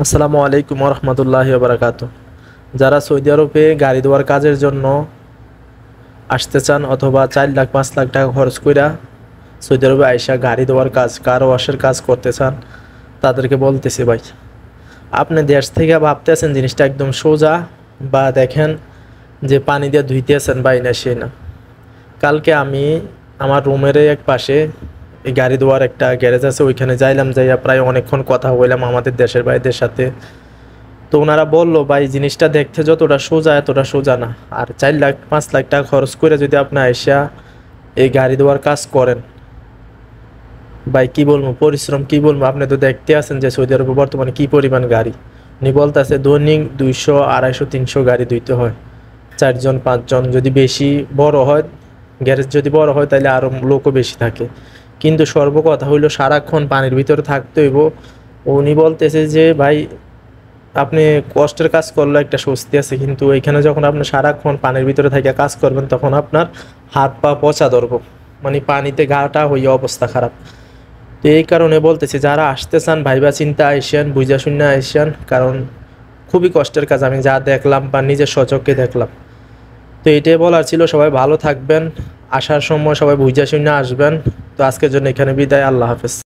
আসসালামু আলাইকুম রহমতুল্লাহি বারাকাতু। যারা সৌদি আরবে গাড়ি দেওয়ার কাজের জন্য আসতে চান অথবা 4 লাখ 5 লাখ টাকা খরচ কইরা সৌদি আরবে আইসা গাড়ি দেওয়ার কাজ কার ওয়াশের কাজ করতে চান, তাদেরকে বলতেছি ভাই, আপনি দেশ থেকে ভাবতেছেন জিনিসটা একদম সোজা, বা দেখেন যে পানি দিয়ে ধুইতেছেন ভাই, না সে না। কালকে আমি আমার রুমের এক পাশে এই গাড়ি ধোয়ার একটা গ্যারেজ আছে, ওইখানে যাইলাম, যাইয়া প্রায় অনেকক্ষণ কথা বললাম আমাদের দেশের ভাইদের সাথে। তো ওনারা বললো ভাই জিনিসটা দেখতে যতটা সোজা এতটা সোজা না। আর 4 লাখ 5 লাখ টাকা খরচ করে যদি আপনি আইসা এই গাড়ি দেওয়ার কাজ করেন, ভাই কি বলবো, পরিশ্রম কি বলবো, আপনি তো দেখতে আছেন যে সৌদি আরবে বর্তমানে কি পরিমাণ গাড়ি। উনি বলতেছে দৈনিক 200 250 300 গাড়ি ধুইতে হয়, 4 জন 5 জন, যদি বেশি বড় হয়, গ্যারেজ যদি বড় হয় তাহলে আরো লোকও বেশি থাকে। কিন্তু সর্বকথা হইলো সারাক্ষণ পানির ভিতরে থাকতে হইব। উনি বলতেছে যে ভাই আপনি কষ্টের কাজ করলে একটা স্বস্তি আছে, কিন্তু এখানে যখন আপনি সারাক্ষণ পানির ভিতরে থেকে কাজ করবেন তখন আপনার হাত পা পচা ধরবো, মানে পানিতে গাটা হইয়া অবস্থা খারাপ। তো এই কারণে বলতেছি যারা আসতে চান ভাইবা চিন্তা আইসেন, বুঝা শুনে আইসেন, কারণ খুবই কষ্টের কাজ, আমি যা দেখলাম বা নিজের স্বচক্ষে দেখলাম। তো এটাই বলার ছিল, সবাই ভালো থাকবেন, আসার সময় সবাই বুঝা শুনে আসবেন। তো আজকের জন্য এখানে বিদায়, আল্লাহ হাফেজ।